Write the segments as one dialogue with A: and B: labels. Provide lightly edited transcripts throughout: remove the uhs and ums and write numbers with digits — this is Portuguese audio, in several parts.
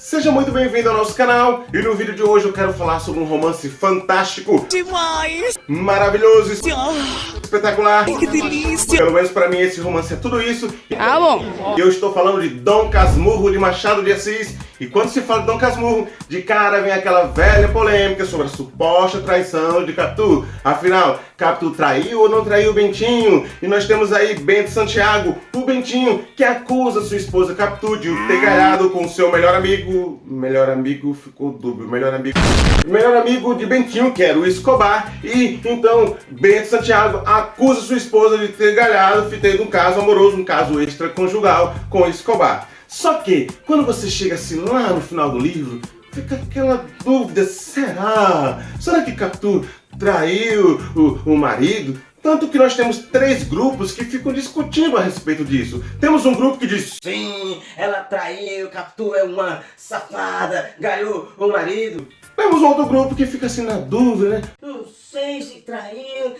A: Seja muito bem-vindo ao nosso canal e no vídeo de hoje eu quero falar sobre um romance fantástico,
B: demais,
A: maravilhoso, espetacular.
B: que delícia.
A: Pelo menos pra mim esse romance é tudo isso.
B: Ah, bom.
A: E eu estou falando de Dom Casmurro de Machado de Assis. E quando se fala de Dom Casmurro, de cara vem aquela velha polêmica sobre a suposta traição de Capitu. Afinal, Capitu traiu ou não traiu o Bentinho? E nós temos aí Bento Santiago, o Bentinho, que acusa sua esposa Capitu de ter galhado com seu melhor amigo. Melhor amigo ficou dúbio. Melhor amigo de Bentinho, que era o Escobar. E então Bento Santiago acusa sua esposa de ter galhado, tendo um caso amoroso, um caso extraconjugal com o Escobar. Só que, quando você chega assim lá no final do livro, fica aquela dúvida, será? Será que Capitu traiu o marido? Tanto que nós temos 3 grupos que ficam discutindo a respeito disso. Temos um grupo que diz: sim, ela traiu, Capitu é uma safada, galhou o marido. Temos outro grupo que fica assim na dúvida, né? Não sei se traiu,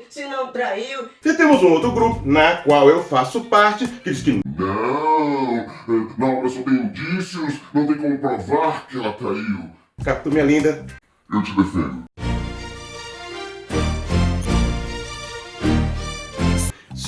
A: se não traiu. E temos um outro grupo, na qual eu faço parte, que diz que
C: não, na obra só tem indícios, não tem como provar que ela traiu.
A: Capitu, minha linda,
C: Eu te defendo.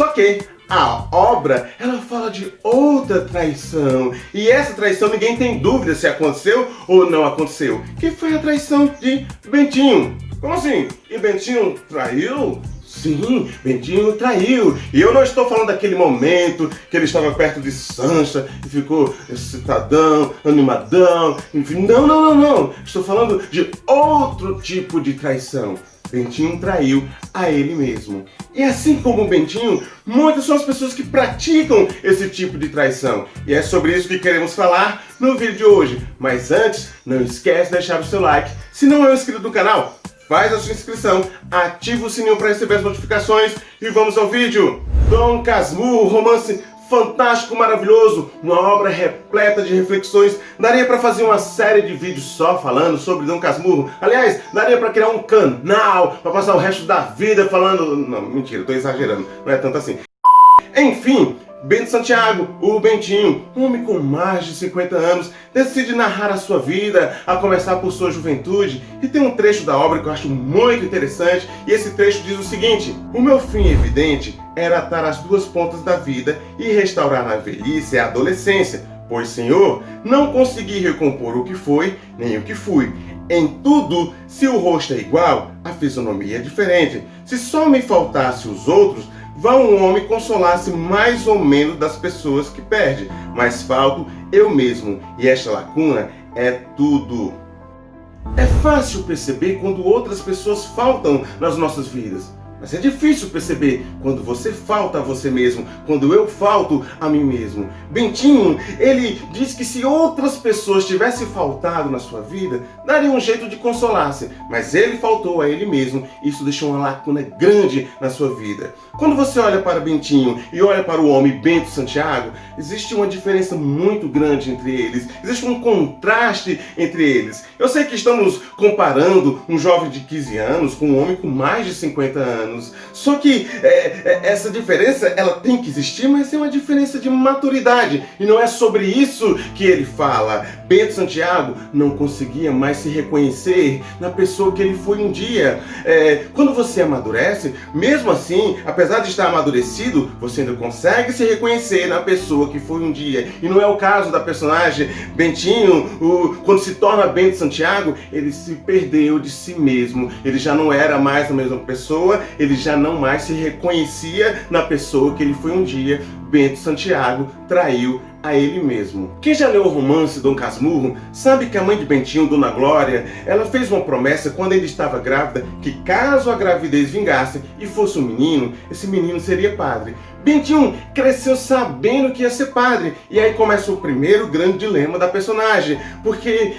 A: só que a obra, ela fala de outra traição. E essa traição ninguém tem dúvida se aconteceu ou não aconteceu. Que foi a traição de Bentinho. Como assim? E Bentinho traiu? Sim, Bentinho traiu. E eu não estou falando daquele momento que ele estava perto de Sancha e ficou excitadão, animadão, enfim. Não. Estou falando de outro tipo de traição. Bentinho traiu a ele mesmo. E assim como o Bentinho, muitas são as pessoas que praticam esse tipo de traição. E é sobre isso que queremos falar no vídeo de hoje. Mas antes, não esquece de deixar o seu like. Se não é inscrito no canal, faz a sua inscrição, ativa o sininho para receber as notificações e vamos ao vídeo. Dom Casmurro, romance fantástico, maravilhoso, uma obra repleta de reflexões. Daria para fazer uma série de vídeos só falando sobre Dom Casmurro. Aliás, daria para criar um canal para passar o resto da vida falando... Não, mentira, estou exagerando, não é tanto assim. Enfim, Bento Santiago, o Bentinho, um homem com mais de 50 anos, decide narrar a sua vida, a começar por sua juventude, e tem um trecho da obra que eu acho muito interessante, e esse trecho diz o seguinte: o meu fim evidente era atar as 2 pontas da vida e restaurar na velhice e a adolescência, pois, Senhor, não consegui recompor o que foi, nem o que fui. Em tudo, se o rosto é igual, a fisionomia é diferente. Se só me faltasse os outros, vá um homem consolar-se mais ou menos das pessoas que perde, mas falto eu mesmo, e esta lacuna é tudo. É fácil perceber quando outras pessoas faltam nas nossas vidas, mas é difícil perceber quando você falta a você mesmo, quando eu falto a mim mesmo. Bentinho, ele diz que se outras pessoas tivessem faltado na sua vida, daria um jeito de consolar-se, mas ele faltou a ele mesmo, e isso deixou uma lacuna grande na sua vida. Quando você olha para Bentinho e olha para o homem Bento Santiago, existe uma diferença muito grande entre eles, existe um contraste entre eles. Eu sei que estamos comparando um jovem de 15 anos com um homem com mais de 50 anos, só que essa diferença, ela tem que existir, mas é uma diferença de maturidade, e não é sobre isso que ele fala. Bento Santiago não conseguia mais se reconhecer na pessoa que ele foi um dia. Quando você amadurece, mesmo assim, apesar de estar amadurecido, você ainda consegue se reconhecer na pessoa que foi um dia. E não é o caso da personagem Bentinho. Quando se torna Bento Santiago, ele se perdeu de si mesmo. Ele já não era mais a mesma pessoa, ele já não mais se reconhecia na pessoa que ele foi um dia. Bento Santiago traiu a ele mesmo. Quem já leu o romance Dom Casmurro sabe que a mãe de Bentinho, Dona Glória, ela fez uma promessa quando ele estava grávida, que caso a gravidez vingasse e fosse um menino, esse menino seria padre. Bentinho cresceu sabendo que ia ser padre, e aí começa o primeiro grande dilema da personagem, porque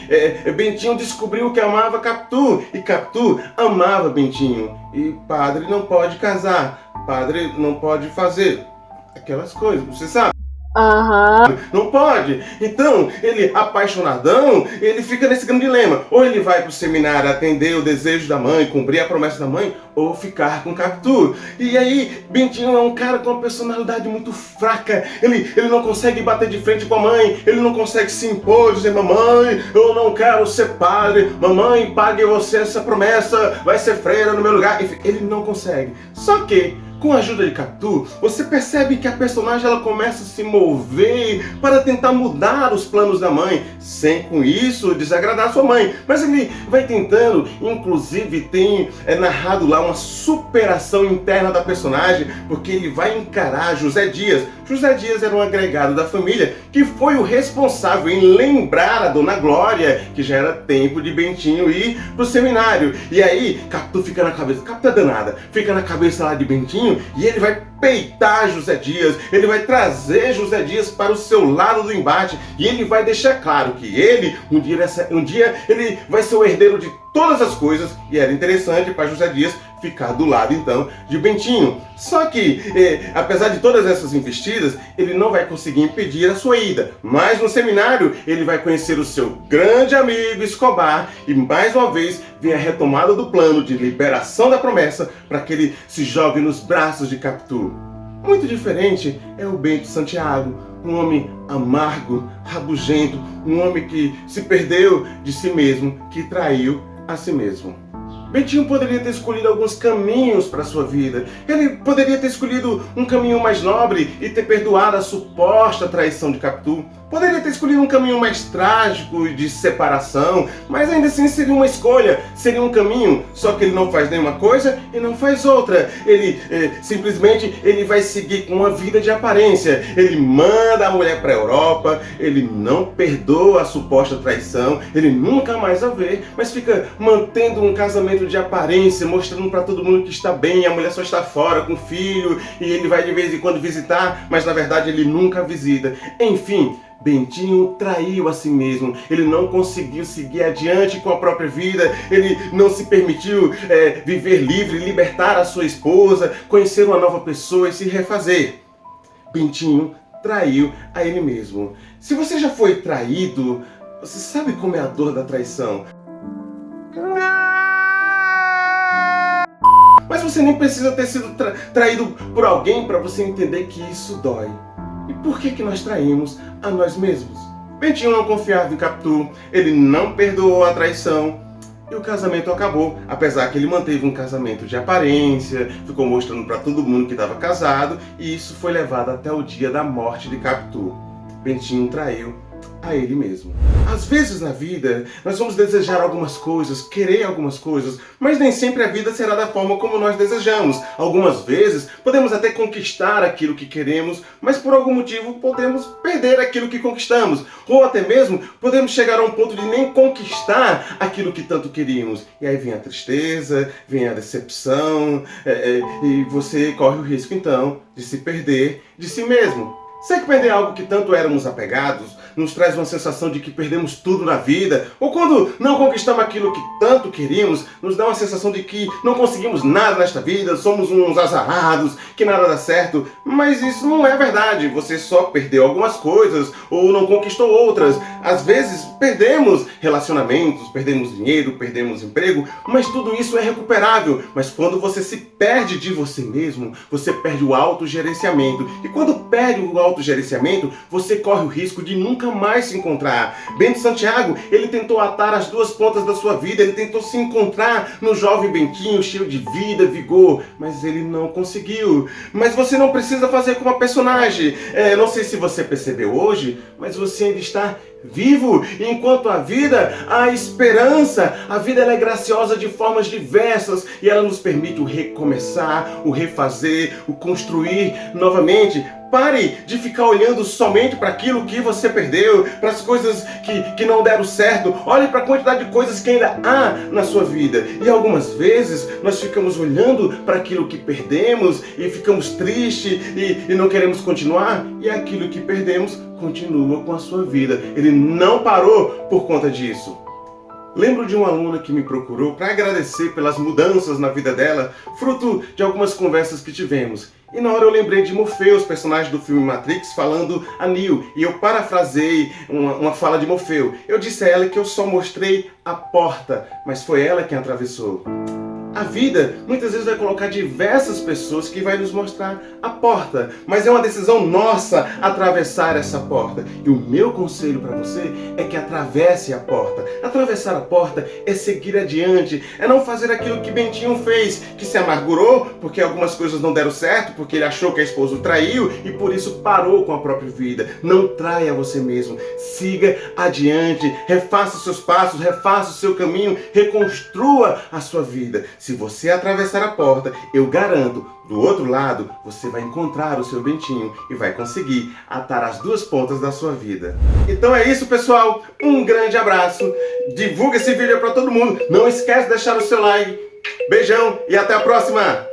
A: Bentinho descobriu que amava Capitu, e Capitu amava Bentinho, e padre não pode casar, padre não pode fazer aquelas coisas, você sabe?
D: Aham.
A: Não pode. Então, ele, apaixonadão, ele fica nesse grande dilema. Ou ele vai pro seminário atender o desejo da mãe, cumprir a promessa da mãe, ou ficar com Capitu. E aí, Bentinho é um cara com uma personalidade muito fraca. Ele não consegue bater de frente com a mãe, ele não consegue se impor, dizer, mamãe, eu não quero ser padre, mamãe, pague você essa promessa, vai ser freira no meu lugar. Enfim, ele não consegue. Só que, com a ajuda de Capitu, você percebe que a personagem ela começa a se mover para tentar mudar os planos da mãe, sem com isso desagradar sua mãe. Mas ele vai tentando, inclusive tem narrado lá uma superação interna da personagem, porque ele vai encarar José Dias. José Dias era um agregado da família que foi o responsável em lembrar a Dona Glória que já era tempo de Bentinho ir pro seminário. E aí, Capitu fica na cabeça, Capitu é danada, fica na cabeça lá de Bentinho e ele vai peitar José Dias, ele vai trazer José Dias para o seu lado do embate e ele vai deixar claro que ele, um dia ele vai ser o herdeiro de todas as coisas e era interessante para José Dias ficar do lado então de Bentinho. Só que, apesar de todas essas investidas, ele não vai conseguir impedir a sua ida. Mas no seminário ele vai conhecer o seu grande amigo Escobar e mais uma vez vem a retomada do plano de liberação da promessa para que ele se jogue nos braços de Capitu. Muito diferente é o Bento Santiago, um homem amargo, rabugento, um homem que se perdeu de si mesmo, que traiu a si mesmo. Bentinho poderia ter escolhido alguns caminhos para sua vida. Ele poderia ter escolhido um caminho mais nobre e ter perdoado a suposta traição de Capitu. Poderia ter escolhido um caminho mais trágico de separação, mas ainda assim seria uma escolha, seria um caminho, só que ele não faz nenhuma coisa e não faz outra. Ele simplesmente ele vai seguir com uma vida de aparência. Ele manda a mulher para a Europa, ele não perdoa a suposta traição, ele nunca mais a vê, mas fica mantendo um casamento de aparência, mostrando para todo mundo que está bem, a mulher só está fora com o filho e ele vai de vez em quando visitar, mas na verdade ele nunca visita. Enfim, Bentinho traiu a si mesmo, ele não conseguiu seguir adiante com a própria vida, ele não se permitiu viver livre, libertar a sua esposa, conhecer uma nova pessoa e se refazer. Bentinho traiu a ele mesmo. Se você já foi traído, você sabe como é a dor da traição. Mas você nem precisa ter sido traído por alguém para você entender que isso dói. E por que nós traímos a nós mesmos? Bentinho não confiava em Capitu, ele não perdoou a traição e o casamento acabou. Apesar que ele manteve um casamento de aparência, ficou mostrando para todo mundo que estava casado e isso foi levado até o dia da morte de Capitu. Bentinho traiu a ele mesmo. Às vezes na vida, nós vamos desejar algumas coisas, querer algumas coisas, mas nem sempre a vida será da forma como nós desejamos. Algumas vezes, podemos até conquistar aquilo que queremos, mas por algum motivo podemos perder aquilo que conquistamos. Ou até mesmo, podemos chegar a um ponto de nem conquistar aquilo que tanto queríamos. E aí vem a tristeza, vem a decepção, e você corre o risco então de se perder de si mesmo. Sei que perder algo que tanto éramos apegados nos traz uma sensação de que perdemos tudo na vida, ou quando não conquistamos aquilo que tanto queríamos, nos dá uma sensação de que não conseguimos nada nesta vida, somos uns azarados, que nada dá certo, mas isso não é verdade, você só perdeu algumas coisas ou não conquistou outras. Às vezes perdemos relacionamentos, perdemos dinheiro, perdemos emprego, mas tudo isso é recuperável. Mas quando você se perde de você mesmo, você perde o autogerenciamento, e quando perde o autogerenciamento, você corre o risco de nunca mais se encontrar. Bento Santiago, ele tentou atar as duas pontas da sua vida, ele tentou se encontrar no jovem Bentinho, cheio de vida, vigor, mas ele não conseguiu. Mas você não precisa fazer como a personagem. Não sei se você percebeu hoje, mas você ainda está vivo. Enquanto a vida, há esperança. A vida ela é graciosa de formas diversas e ela nos permite o recomeçar, o refazer, o construir novamente. Pare de ficar olhando somente para aquilo que você perdeu, para as coisas que não deram certo. Olhe para a quantidade de coisas que ainda há na sua vida. E algumas vezes nós ficamos olhando para aquilo que perdemos e ficamos tristes e não queremos continuar. E aquilo que perdemos continua com a sua vida. Ele não parou por conta disso. Lembro de uma aluna que me procurou para agradecer pelas mudanças na vida dela, fruto de algumas conversas que tivemos. E na hora eu lembrei de Morpheus, personagem do filme Matrix, falando a Neo. E eu parafrasei uma fala de Morfeu. Eu disse a ela que eu só mostrei a porta, mas foi ela quem atravessou. A vida muitas vezes vai colocar diversas pessoas que vai nos mostrar a porta, mas é uma decisão nossa atravessar essa porta. E o meu conselho para você é que atravesse a porta. Atravessar a porta é seguir adiante, é não fazer aquilo que Bentinho fez, que se amargurou porque algumas coisas não deram certo, porque ele achou que a esposa o traiu e por isso parou com a própria vida. Não traia você mesmo, siga adiante, refaça seus passos, refaça o seu caminho, reconstrua a sua vida. Se você atravessar a porta, eu garanto, do outro lado, você vai encontrar o seu Bentinho e vai conseguir atar as duas pontas da sua vida. Então é isso, pessoal. Um grande abraço. Divulga esse vídeo para todo mundo. Não esquece de deixar o seu like. Beijão e até a próxima.